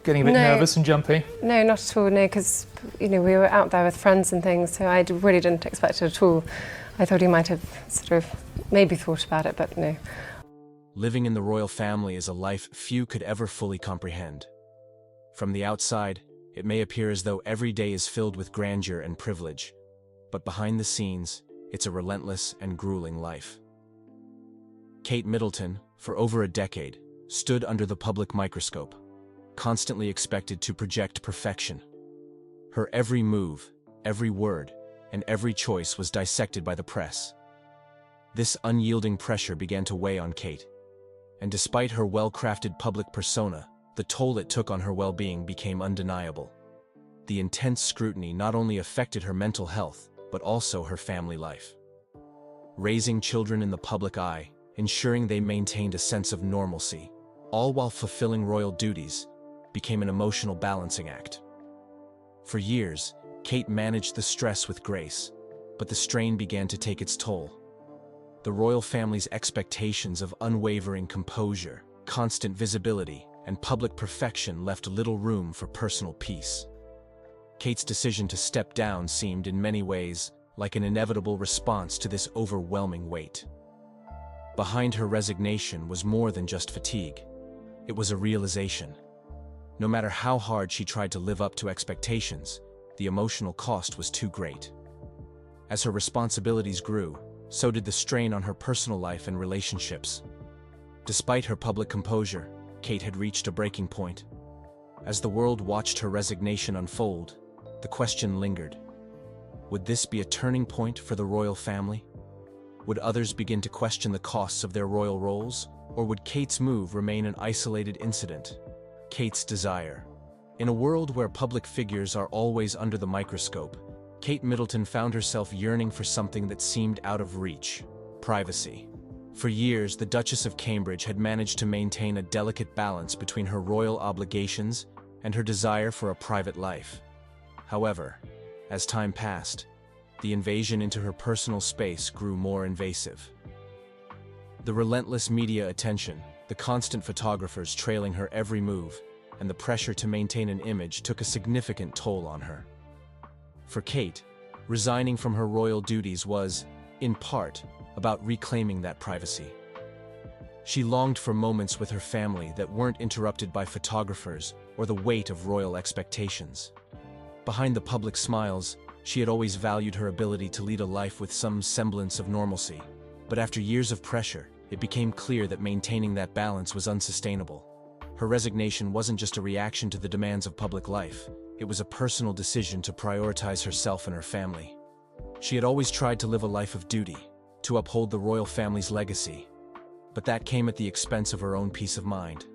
getting a bit nervous and jumpy? No, not at all, no, because, we were out there with friends and things, so I really didn't expect it at all. I thought he might have sort of maybe thought about it, but no. Living in the royal family is a life few could ever fully comprehend. From the outside, it may appear as though every day is filled with grandeur and privilege, but behind the scenes, it's a relentless and grueling life. Kate Middleton, for over a decade, stood under the public microscope, constantly expected to project perfection. Her every move, every word, and every choice was dissected by the press. This unyielding pressure began to weigh on Kate, and despite her well-crafted public persona, the toll it took on her well-being became undeniable. The intense scrutiny not only affected her mental health, but also her family life. Raising children in the public eye, ensuring they maintained a sense of normalcy, all while fulfilling royal duties, became an emotional balancing act. For years, Kate managed the stress with grace, but the strain began to take its toll. The royal family's expectations of unwavering composure, constant visibility, and public perfection left little room for personal peace. Kate's decision to step down seemed in many ways like an inevitable response to this overwhelming weight. Behind her resignation was more than just fatigue. It was a realization. No matter how hard she tried to live up to expectations, the emotional cost was too great. As her responsibilities grew, so did the strain on her personal life and relationships. Despite her public composure, Kate had reached a breaking point. As the world watched her resignation unfold, the question lingered. Would this be a turning point for the royal family? Would others begin to question the costs of their royal roles, or would Kate's move remain an isolated incident? Kate's desire. In a world where public figures are always under the microscope, Kate Middleton found herself yearning for something that seemed out of reach: privacy. For years, the Duchess of Cambridge had managed to maintain a delicate balance between her royal obligations and her desire for a private life. However, as time passed, the invasion into her personal space grew more invasive. The relentless media attention, the constant photographers trailing her every move, and the pressure to maintain an image took a significant toll on her. For Kate, resigning from her royal duties was, in part, about reclaiming that privacy. She longed for moments with her family that weren't interrupted by photographers or the weight of royal expectations. Behind the public smiles, she had always valued her ability to lead a life with some semblance of normalcy. But after years of pressure, it became clear that maintaining that balance was unsustainable. Her resignation wasn't just a reaction to the demands of public life, it was a personal decision to prioritize herself and her family. She had always tried to live a life of duty, to uphold the royal family's legacy. But that came at the expense of her own peace of mind.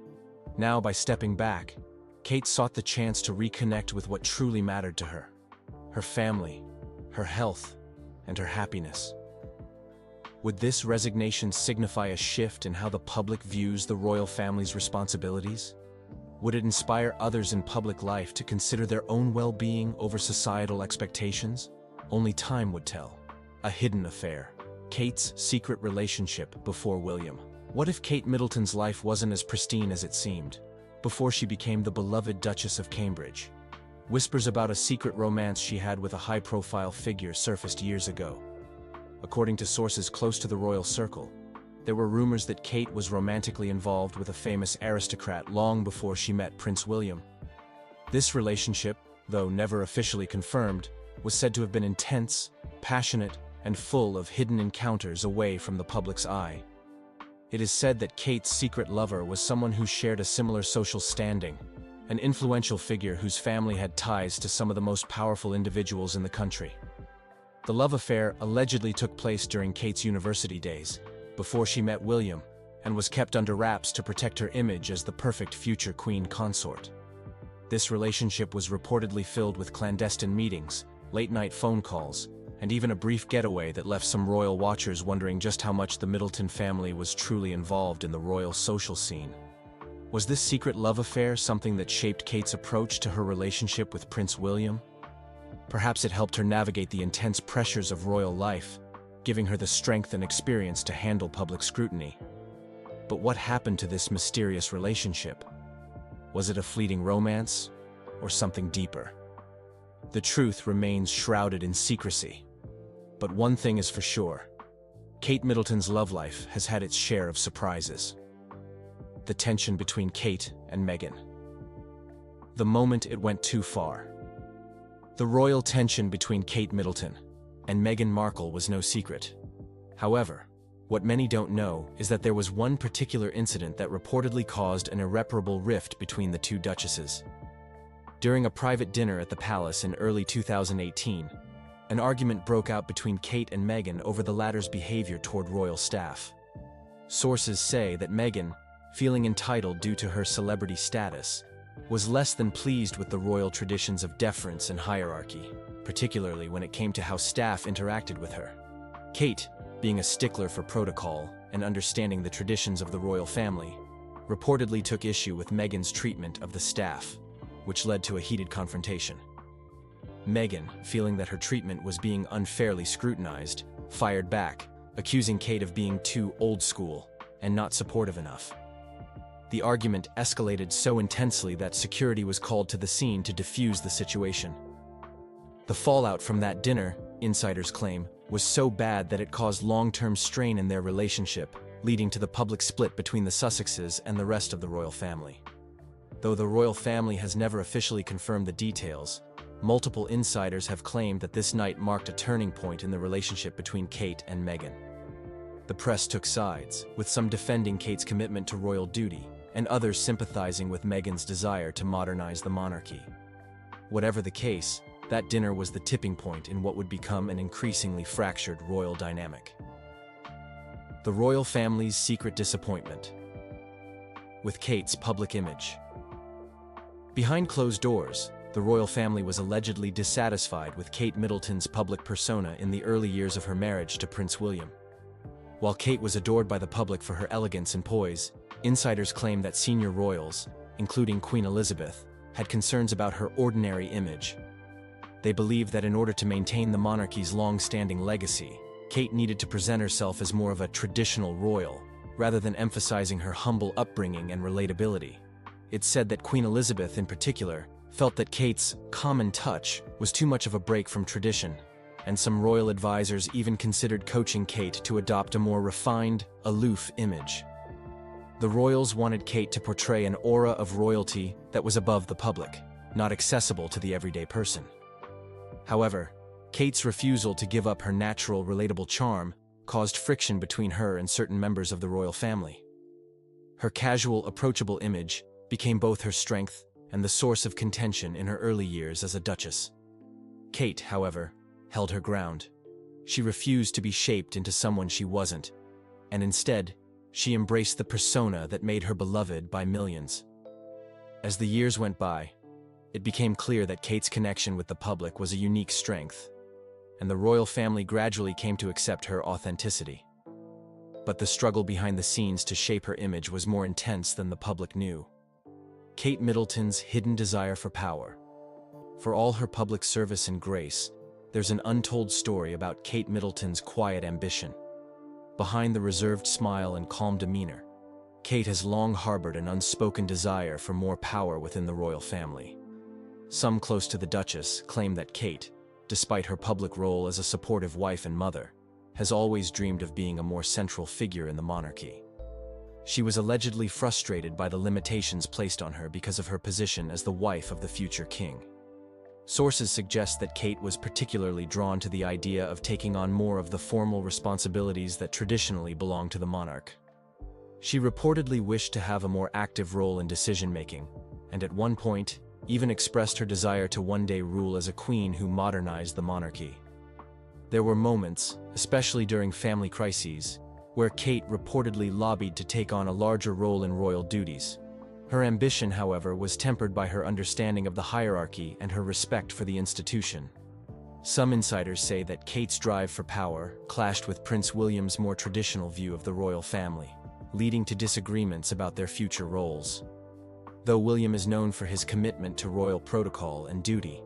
Now, by stepping back, Kate sought the chance to reconnect with what truly mattered to her: her family, her health, and her happiness. Would this resignation signify a shift in how the public views the royal family's responsibilities? Would it inspire others in public life to consider their own well-being over societal expectations? Only time would tell. A hidden affair. Kate's secret relationship before William. What if Kate Middleton's life wasn't as pristine as it seemed, before she became the beloved Duchess of Cambridge? Whispers about a secret romance she had with a high-profile figure surfaced years ago. According to sources close to the royal circle, there were rumors that Kate was romantically involved with a famous aristocrat long before she met Prince William. This relationship, though never officially confirmed, was said to have been intense, passionate, and full of hidden encounters away from the public's eye. It is said that Kate's secret lover was someone who shared a similar social standing, an influential figure whose family had ties to some of the most powerful individuals in the country. The love affair allegedly took place during Kate's university days, before she met William, and was kept under wraps to protect her image as the perfect future queen consort. This relationship was reportedly filled with clandestine meetings, late-night phone calls, and even a brief getaway that left some royal watchers wondering just how much the Middleton family was truly involved in the royal social scene. Was this secret love affair something that shaped Kate's approach to her relationship with Prince William? Perhaps it helped her navigate the intense pressures of royal life, giving her the strength and experience to handle public scrutiny. But what happened to this mysterious relationship? Was it a fleeting romance, or something deeper? The truth remains shrouded in secrecy. But one thing is for sure. Kate Middleton's love life has had its share of surprises. The tension between Kate and Meghan. The moment it went too far. The royal tension between Kate Middleton and Meghan Markle was no secret. However, what many don't know is that there was one particular incident that reportedly caused an irreparable rift between the two duchesses. During a private dinner at the palace in early 2018, an argument broke out between Kate and Meghan over the latter's behavior toward royal staff. Sources say that Meghan, feeling entitled due to her celebrity status, was less than pleased with the royal traditions of deference and hierarchy, particularly when it came to how staff interacted with her. Kate, being a stickler for protocol and understanding the traditions of the royal family, reportedly took issue with Meghan's treatment of the staff, which led to a heated confrontation. Meghan, feeling that her treatment was being unfairly scrutinized, fired back, accusing Kate of being too old school and not supportive enough. The argument escalated so intensely that security was called to the scene to defuse the situation. The fallout from that dinner, insiders claim, was so bad that it caused long-term strain in their relationship, leading to the public split between the Sussexes and the rest of the royal family. Though the royal family has never officially confirmed the details, multiple insiders have claimed that this night marked a turning point in the relationship between Kate and Meghan. The press took sides, with some defending Kate's commitment to royal duty, and others sympathizing with Meghan's desire to modernize the monarchy. Whatever the case, that dinner was the tipping point in what would become an increasingly fractured royal dynamic. The royal family's secret disappointment. With Kate's public image. Behind closed doors, the royal family was allegedly dissatisfied with Kate Middleton's public persona in the early years of her marriage to Prince William. While Kate was adored by the public for her elegance and poise, insiders claim that senior royals, including Queen Elizabeth, had concerns about her ordinary image. They believed that in order to maintain the monarchy's long-standing legacy, Kate needed to present herself as more of a traditional royal, rather than emphasizing her humble upbringing and relatability. It's said that Queen Elizabeth, in particular, felt that Kate's common touch was too much of a break from tradition, and some royal advisors even considered coaching Kate to adopt a more refined, aloof image. The royals wanted Kate to portray an aura of royalty that was above the public, not accessible to the everyday person. However, Kate's refusal to give up her natural, relatable charm caused friction between her and certain members of the royal family. Her casual, approachable image became both her strength and the source of contention in her early years as a duchess. Kate, however, held her ground. She refused to be shaped into someone she wasn't, and instead, she embraced the persona that made her beloved by millions. As the years went by, it became clear that Kate's connection with the public was a unique strength, and the royal family gradually came to accept her authenticity. But the struggle behind the scenes to shape her image was more intense than the public knew. Kate Middleton's hidden desire for power. For all her public service and grace, there's an untold story about Kate Middleton's quiet ambition. Behind the reserved smile and calm demeanor, Kate has long harbored an unspoken desire for more power within the royal family. Some close to the Duchess claim that Kate, despite her public role as a supportive wife and mother, has always dreamed of being a more central figure in the monarchy. She was allegedly frustrated by the limitations placed on her because of her position as the wife of the future king. Sources suggest that Kate was particularly drawn to the idea of taking on more of the formal responsibilities that traditionally belong to the monarch. She reportedly wished to have a more active role in decision-making, and at one point, even expressed her desire to one day rule as a queen who modernized the monarchy. There were moments, especially during family crises, where Kate reportedly lobbied to take on a larger role in royal duties. Her ambition, however, was tempered by her understanding of the hierarchy and her respect for the institution. Some insiders say that Kate's drive for power clashed with Prince William's more traditional view of the royal family, leading to disagreements about their future roles. Though William is known for his commitment to royal protocol and duty,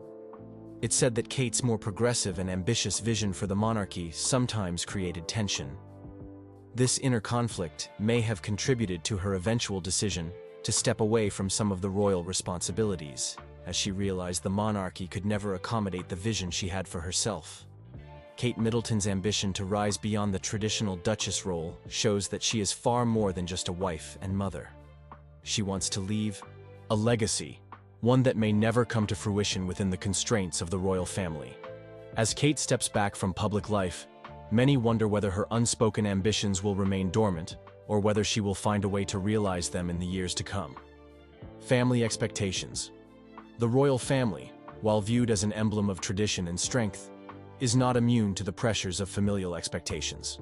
it's said that Kate's more progressive and ambitious vision for the monarchy sometimes created tension. This inner conflict may have contributed to her eventual decision to step away from some of the royal responsibilities, as she realized the monarchy could never accommodate the vision she had for herself. Kate Middleton's ambition to rise beyond the traditional duchess role shows that she is far more than just a wife and mother. She wants to leave a legacy, one that may never come to fruition within the constraints of the royal family. As Kate steps back from public life, many wonder whether her unspoken ambitions will remain dormant, or whether she will find a way to realize them in the years to come. Family expectations. The royal family, while viewed as an emblem of tradition and strength, is not immune to the pressures of familial expectations.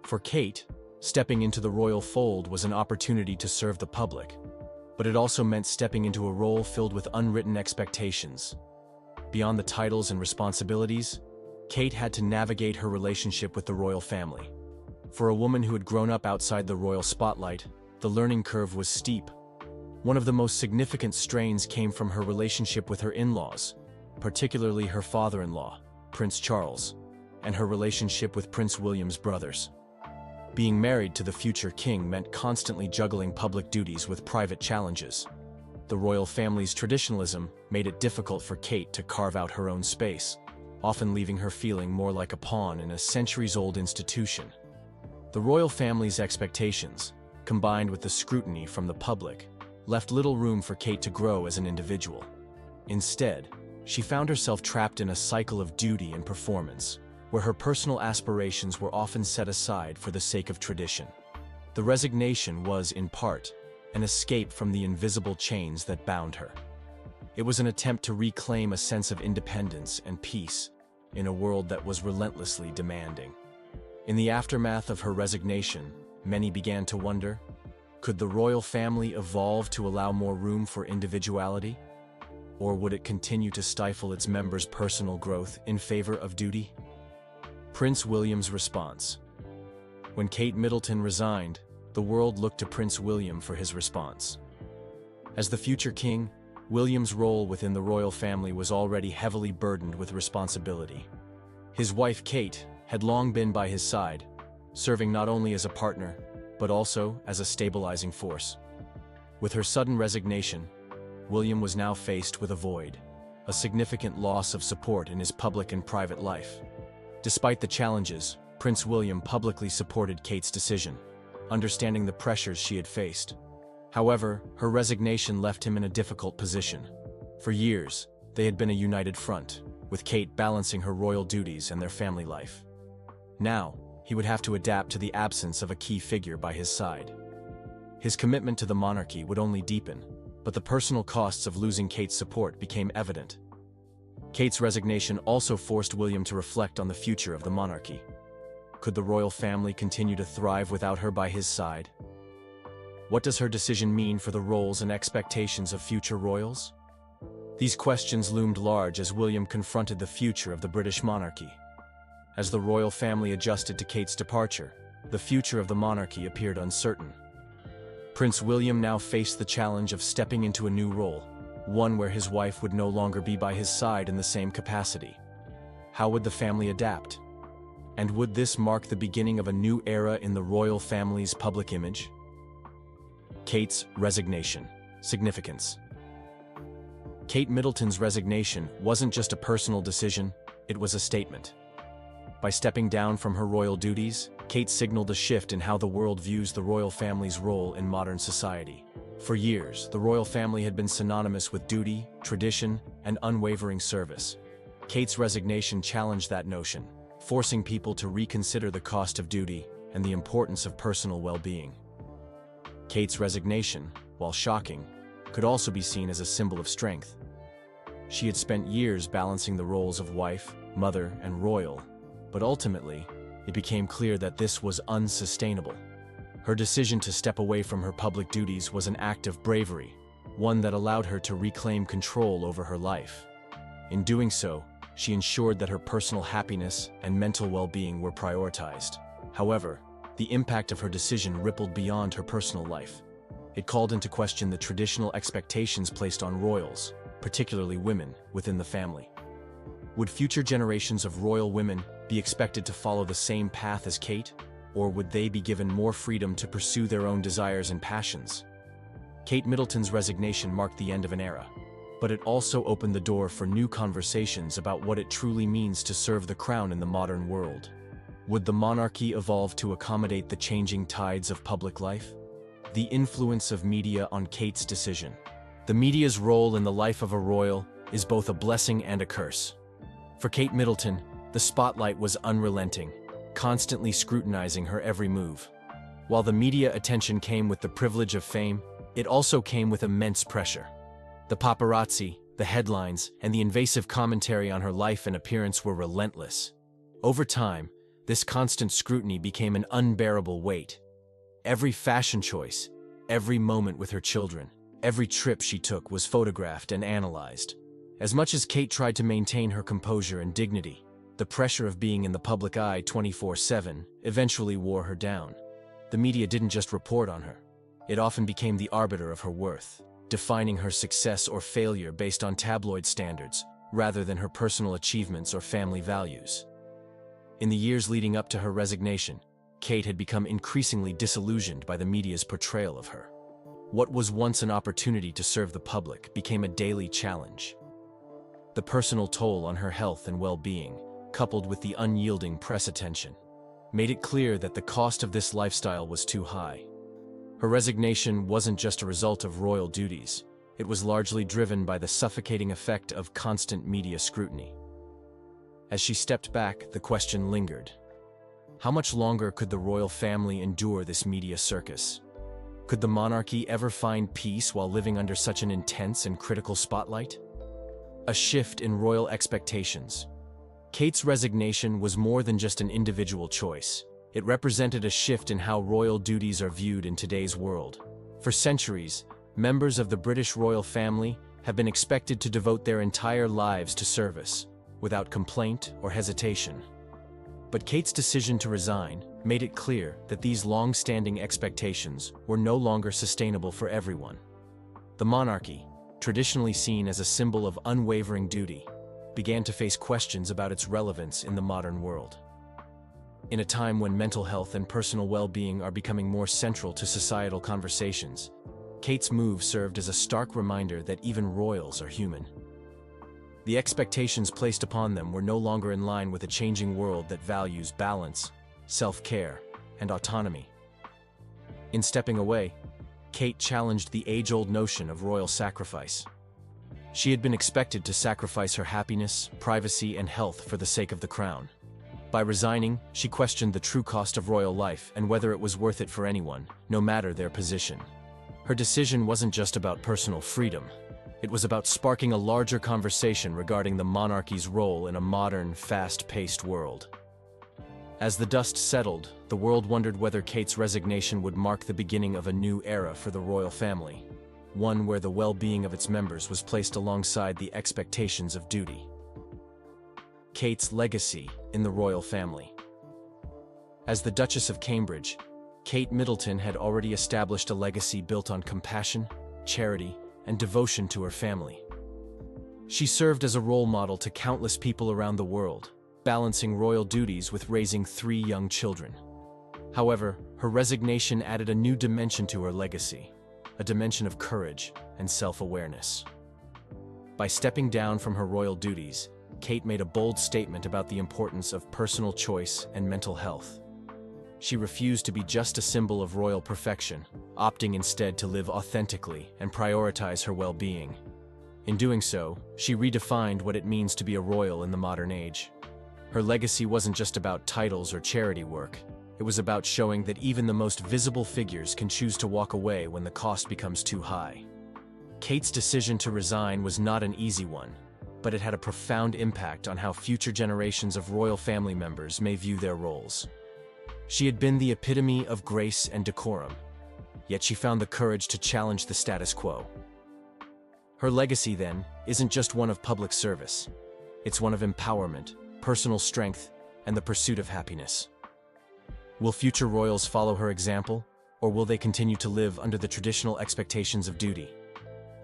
For Kate, stepping into the royal fold was an opportunity to serve the public, but it also meant stepping into a role filled with unwritten expectations. Beyond the titles and responsibilities, Kate had to navigate her relationship with the royal family. For a woman who had grown up outside the royal spotlight, the learning curve was steep. One of the most significant strains came from her relationship with her in-laws, particularly her father-in-law, Prince Charles, and her relationship with Prince William's brothers. Being married to the future king meant constantly juggling public duties with private challenges. The royal family's traditionalism made it difficult for Kate to carve out her own space, often leaving her feeling more like a pawn in a centuries-old institution. The royal family's expectations, combined with the scrutiny from the public, left little room for Kate to grow as an individual. Instead, she found herself trapped in a cycle of duty and performance, where her personal aspirations were often set aside for the sake of tradition. The resignation was, in part, an escape from the invisible chains that bound her. It was an attempt to reclaim a sense of independence and peace in a world that was relentlessly demanding. In the aftermath of her resignation, many began to wonder, could the royal family evolve to allow more room for individuality? Or would it continue to stifle its members' personal growth in favor of duty? Prince William's response. When Kate Middleton resigned, the world looked to Prince William for his response. As the future king, William's role within the royal family was already heavily burdened with responsibility. His wife Kate had long been by his side, serving not only as a partner, but also as a stabilizing force. With her sudden resignation, William was now faced with a void, a significant loss of support in his public and private life. Despite the challenges, Prince William publicly supported Kate's decision, understanding the pressures she had faced. However, her resignation left him in a difficult position. For years, they had been a united front, with Kate balancing her royal duties and their family life. Now, he would have to adapt to the absence of a key figure by his side. His commitment to the monarchy would only deepen, but the personal costs of losing Kate's support became evident. Kate's resignation also forced William to reflect on the future of the monarchy. Could the royal family continue to thrive without her by his side? What does her decision mean for the roles and expectations of future royals? These questions loomed large as William confronted the future of the British monarchy. As the royal family adjusted to Kate's departure, the future of the monarchy appeared uncertain. Prince William now faced the challenge of stepping into a new role, one where his wife would no longer be by his side in the same capacity. How would the family adapt? And would this mark the beginning of a new era in the royal family's public image? Kate's resignation. Significance. Kate Middleton's resignation wasn't just a personal decision, it was a statement. By stepping down from her royal duties, Kate signaled a shift in how the world views the royal family's role in modern society. For years, the royal family had been synonymous with duty, tradition, and unwavering service. Kate's resignation challenged that notion, forcing people to reconsider the cost of duty and the importance of personal well-being. Kate's resignation, while shocking, could also be seen as a symbol of strength. She had spent years balancing the roles of wife, mother, and royal, but ultimately, it became clear that this was unsustainable. Her decision to step away from her public duties was an act of bravery, one that allowed her to reclaim control over her life. In doing so, she ensured that her personal happiness and mental well-being were prioritized. However, the impact of her decision rippled beyond her personal life. It called into question the traditional expectations placed on royals, particularly women, within the family. Would future generations of royal women be expected to follow the same path as Kate, or would they be given more freedom to pursue their own desires and passions? Kate Middleton's resignation marked the end of an era, but it also opened the door for new conversations about what it truly means to serve the crown in the modern world. Would the monarchy evolve to accommodate the changing tides of public life? The influence of media on Kate's decision. The media's role in the life of a royal is both a blessing and a curse. For Kate Middleton, the spotlight was unrelenting, constantly scrutinizing her every move. While the media attention came with the privilege of fame, it also came with immense pressure. The paparazzi, the headlines, and the invasive commentary on her life and appearance were relentless. Over time, this constant scrutiny became an unbearable weight. Every fashion choice, every moment with her children, every trip she took was photographed and analyzed. As much as Kate tried to maintain her composure and dignity, the pressure of being in the public eye 24/7 eventually wore her down. The media didn't just report on her. It often became the arbiter of her worth, defining her success or failure based on tabloid standards, rather than her personal achievements or family values. In the years leading up to her resignation, Kate had become increasingly disillusioned by the media's portrayal of her. What was once an opportunity to serve the public became a daily challenge. The personal toll on her health and well-being, coupled with the unyielding press attention, made it clear that the cost of this lifestyle was too high. Her resignation wasn't just a result of royal duties. It was largely driven by the suffocating effect of constant media scrutiny. As she stepped back, the question lingered. How much longer could the royal family endure this media circus? Could the monarchy ever find peace while living under such an intense and critical spotlight? A shift in royal expectations. Kate's resignation was more than just an individual choice. It represented a shift in how royal duties are viewed in today's world. For centuries, members of the British royal family have been expected to devote their entire lives to service, without complaint or hesitation. But Kate's decision to resign made it clear that these long-standing expectations were no longer sustainable for everyone. The monarchy, traditionally seen as a symbol of unwavering duty, began to face questions about its relevance in the modern world. In a time when mental health and personal well-being are becoming more central to societal conversations, Kate's move served as a stark reminder that even royals are human. The expectations placed upon them were no longer in line with a changing world that values balance, self-care, and autonomy. In stepping away, Kate challenged the age-old notion of royal sacrifice. She had been expected to sacrifice her happiness, privacy, and health for the sake of the crown. By resigning, she questioned the true cost of royal life and whether it was worth it for anyone, no matter their position. Her decision wasn't just about personal freedom. It was about sparking a larger conversation regarding the monarchy's role in a modern, fast-paced world. As the dust settled, the world wondered whether Kate's resignation would mark the beginning of a new era for the royal family, one where the well-being of its members was placed alongside the expectations of duty. Kate's legacy in the royal family. As the Duchess of Cambridge, Kate Middleton had already established a legacy built on compassion, charity, and devotion to her family. She served as a role model to countless people around the world, balancing royal duties with raising 3 young children. However, her resignation added a new dimension to her legacy, a dimension of courage and self-awareness. By stepping down from her royal duties, Kate made a bold statement about the importance of personal choice and mental health. She refused to be just a symbol of royal perfection, opting instead to live authentically and prioritize her well-being. In doing so, she redefined what it means to be a royal in the modern age. Her legacy wasn't just about titles or charity work. It was about showing that even the most visible figures can choose to walk away when the cost becomes too high. Kate's decision to resign was not an easy one, but it had a profound impact on how future generations of royal family members may view their roles. She had been the epitome of grace and decorum, yet she found the courage to challenge the status quo. Her legacy, then, isn't just one of public service. It's one of empowerment, personal strength, and the pursuit of happiness. Will future royals follow her example, or will they continue to live under the traditional expectations of duty?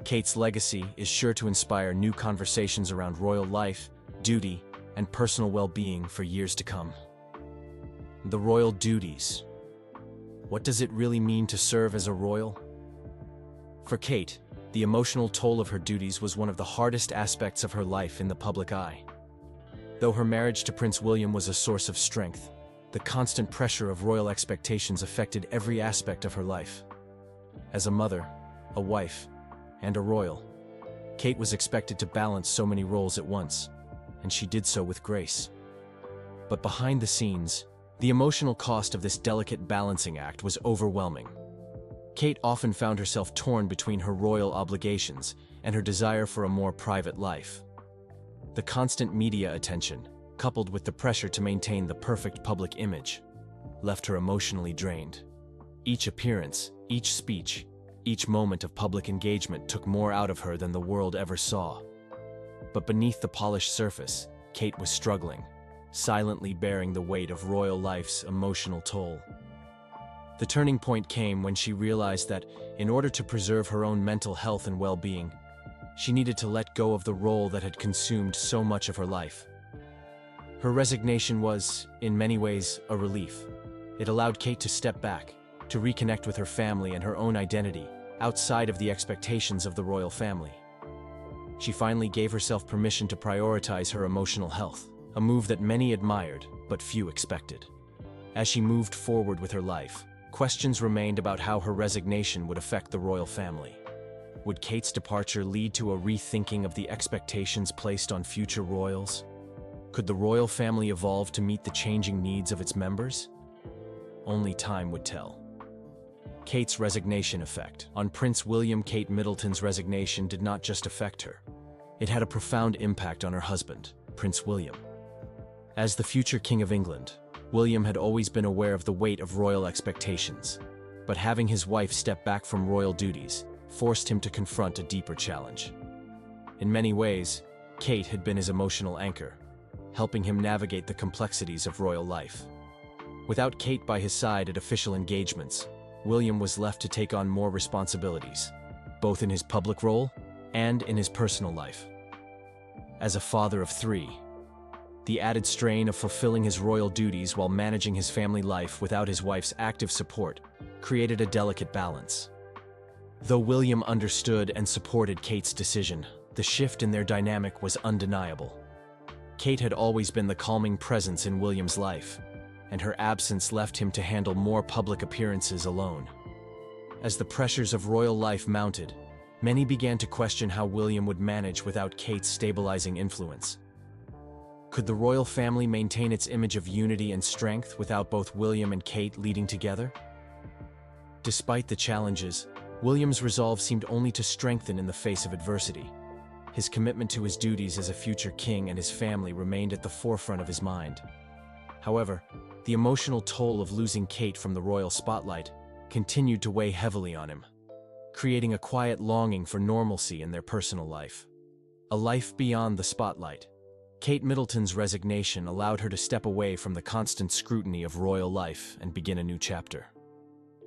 Kate's legacy is sure to inspire new conversations around royal life, duty, and personal well-being for years to come. The royal duties. What does it really mean to serve as a royal? For Kate, the emotional toll of her duties was one of the hardest aspects of her life in the public eye. Though her marriage to Prince William was a source of strength, the constant pressure of royal expectations affected every aspect of her life. As a mother, a wife, and a royal, Kate was expected to balance so many roles at once, and she did so with grace. But behind the scenes, the emotional cost of this delicate balancing act was overwhelming. Kate often found herself torn between her royal obligations and her desire for a more private life. The constant media attention, coupled with the pressure to maintain the perfect public image, left her emotionally drained. Each appearance, each speech, each moment of public engagement took more out of her than the world ever saw. But beneath the polished surface, Kate was struggling, silently bearing the weight of royal life's emotional toll. The turning point came when she realized that, in order to preserve her own mental health and well-being, she needed to let go of the role that had consumed so much of her life. Her resignation was, in many ways, a relief. It allowed Kate to step back, to reconnect with her family and her own identity, outside of the expectations of the royal family. She finally gave herself permission to prioritize her emotional health, a move that many admired, but few expected. As she moved forward with her life, questions remained about how her resignation would affect the royal family. Would Kate's departure lead to a rethinking of the expectations placed on future royals? Could the royal family evolve to meet the changing needs of its members? Only time would tell. Kate's resignation effect. On Prince William, Kate Middleton's resignation did not just affect her. It had a profound impact on her husband, Prince William. As the future King of England, William had always been aware of the weight of royal expectations, but having his wife step back from royal duties forced him to confront a deeper challenge. In many ways, Kate had been his emotional anchor, helping him navigate the complexities of royal life. Without Kate by his side at official engagements, William was left to take on more responsibilities, both in his public role and in his personal life. As a father of three, the added strain of fulfilling his royal duties while managing his family life without his wife's active support created a delicate balance. Though William understood and supported Kate's decision, the shift in their dynamic was undeniable. Kate had always been the calming presence in William's life, and her absence left him to handle more public appearances alone. As the pressures of royal life mounted, many began to question how William would manage without Kate's stabilizing influence. Could the royal family maintain its image of unity and strength without both William and Kate leading together? Despite the challenges, William's resolve seemed only to strengthen in the face of adversity. His commitment to his duties as a future king and his family remained at the forefront of his mind. However, the emotional toll of losing Kate from the royal spotlight continued to weigh heavily on him, creating a quiet longing for normalcy in their personal life. A life beyond the spotlight. Kate Middleton's resignation allowed her to step away from the constant scrutiny of royal life and begin a new chapter.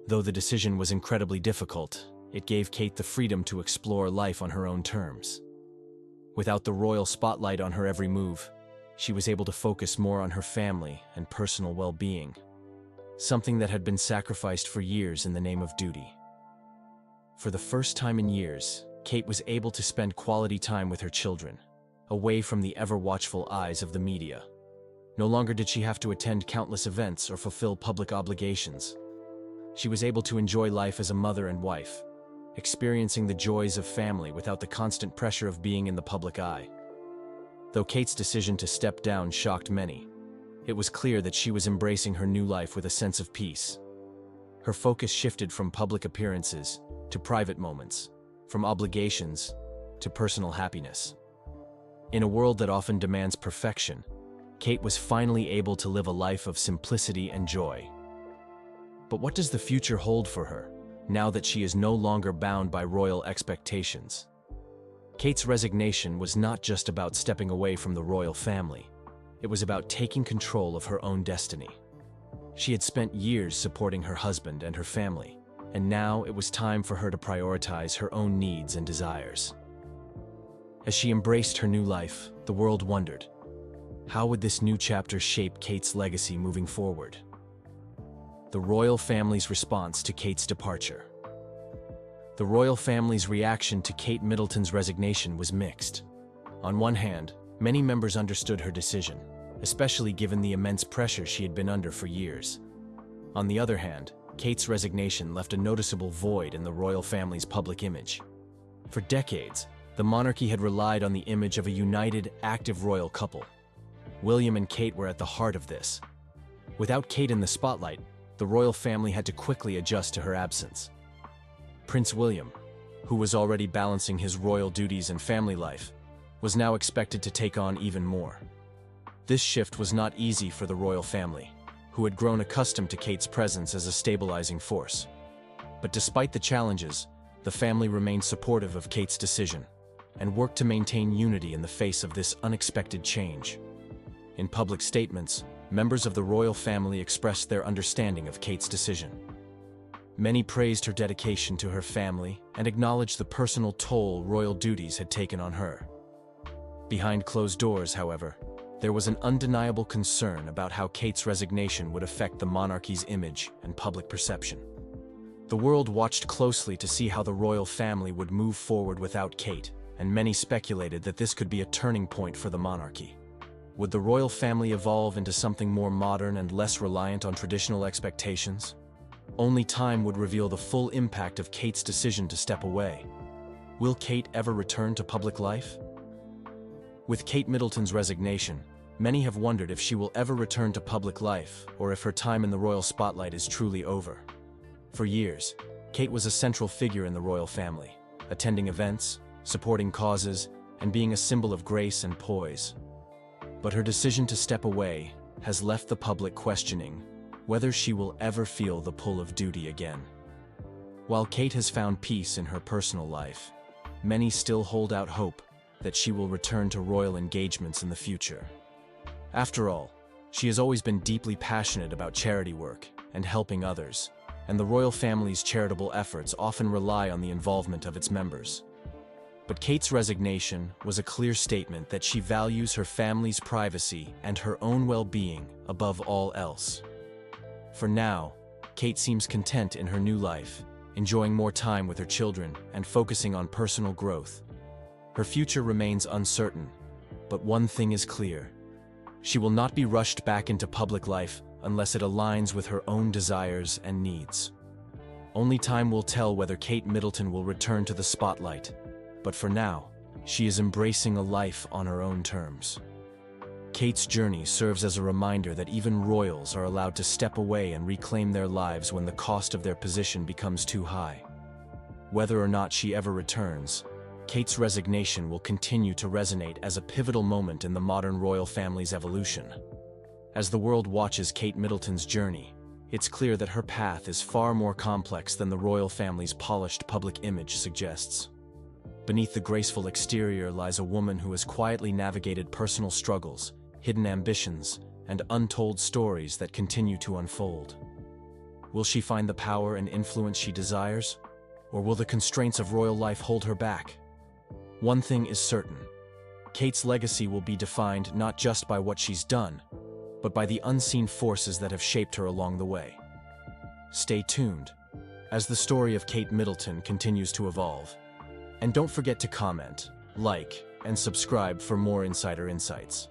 Though the decision was incredibly difficult, it gave Kate the freedom to explore life on her own terms. Without the royal spotlight on her every move, she was able to focus more on her family and personal well-being, something that had been sacrificed for years in the name of duty. For the first time in years, Kate was able to spend quality time with her children, away from the ever-watchful eyes of the media. No longer did she have to attend countless events or fulfill public obligations. She was able to enjoy life as a mother and wife, experiencing the joys of family without the constant pressure of being in the public eye. Though Kate's decision to step down shocked many, it was clear that she was embracing her new life with a sense of peace. Her focus shifted from public appearances to private moments, from obligations to personal happiness. In a world that often demands perfection, Kate was finally able to live a life of simplicity and joy. But what does the future hold for her, now that she is no longer bound by royal expectations? Kate's resignation was not just about stepping away from the royal family. It was about taking control of her own destiny. She had spent years supporting her husband and her family, and now it was time for her to prioritize her own needs and desires. As she embraced her new life, the world wondered, how would this new chapter shape Kate's legacy moving forward? The royal family's response to Kate's departure. The royal family's reaction to Kate Middleton's resignation was mixed. On one hand, many members understood her decision, especially given the immense pressure she had been under for years. On the other hand, Kate's resignation left a noticeable void in the royal family's public image. For decades, the monarchy had relied on the image of a united, active royal couple. William and Kate were at the heart of this. Without Kate in the spotlight, the royal family had to quickly adjust to her absence. Prince William, who was already balancing his royal duties and family life, was now expected to take on even more. This shift was not easy for the royal family, who had grown accustomed to Kate's presence as a stabilizing force. But despite the challenges, the family remained supportive of Kate's decision and worked to maintain unity in the face of this unexpected change. In public statements, members of the royal family expressed their understanding of Kate's decision. Many praised her dedication to her family and acknowledged the personal toll royal duties had taken on her. Behind closed doors, however, there was an undeniable concern about how Kate's resignation would affect the monarchy's image and public perception. The world watched closely to see how the royal family would move forward without Kate, and many speculated that this could be a turning point for the monarchy. Would the royal family evolve into something more modern and less reliant on traditional expectations? Only time would reveal the full impact of Kate's decision to step away. Will Kate ever return to public life? With Kate Middleton's resignation, many have wondered if she will ever return to public life or if her time in the royal spotlight is truly over. For years, Kate was a central figure in the royal family, attending events, supporting causes, and being a symbol of grace and poise. But her decision to step away has left the public questioning whether she will ever feel the pull of duty again. While Kate has found peace in her personal life, many still hold out hope that she will return to royal engagements in the future. After all, she has always been deeply passionate about charity work and helping others, and the royal family's charitable efforts often rely on the involvement of its members. But Kate's resignation was a clear statement that she values her family's privacy and her own well-being above all else. For now, Kate seems content in her new life, enjoying more time with her children and focusing on personal growth. Her future remains uncertain, but one thing is clear: she will not be rushed back into public life unless it aligns with her own desires and needs. Only time will tell whether Kate Middleton will return to the spotlight, but for now, she is embracing a life on her own terms. Kate's journey serves as a reminder that even royals are allowed to step away and reclaim their lives when the cost of their position becomes too high. Whether or not she ever returns, Kate's resignation will continue to resonate as a pivotal moment in the modern royal family's evolution. As the world watches Kate Middleton's journey, it's clear that her path is far more complex than the royal family's polished public image suggests. Beneath the graceful exterior lies a woman who has quietly navigated personal struggles, hidden ambitions, and untold stories that continue to unfold. Will she find the power and influence she desires, or will the constraints of royal life hold her back? One thing is certain: Kate's legacy will be defined not just by what she's done, but by the unseen forces that have shaped her along the way. Stay tuned as the story of Kate Middleton continues to evolve. And don't forget to comment, like, and subscribe for more insider insights.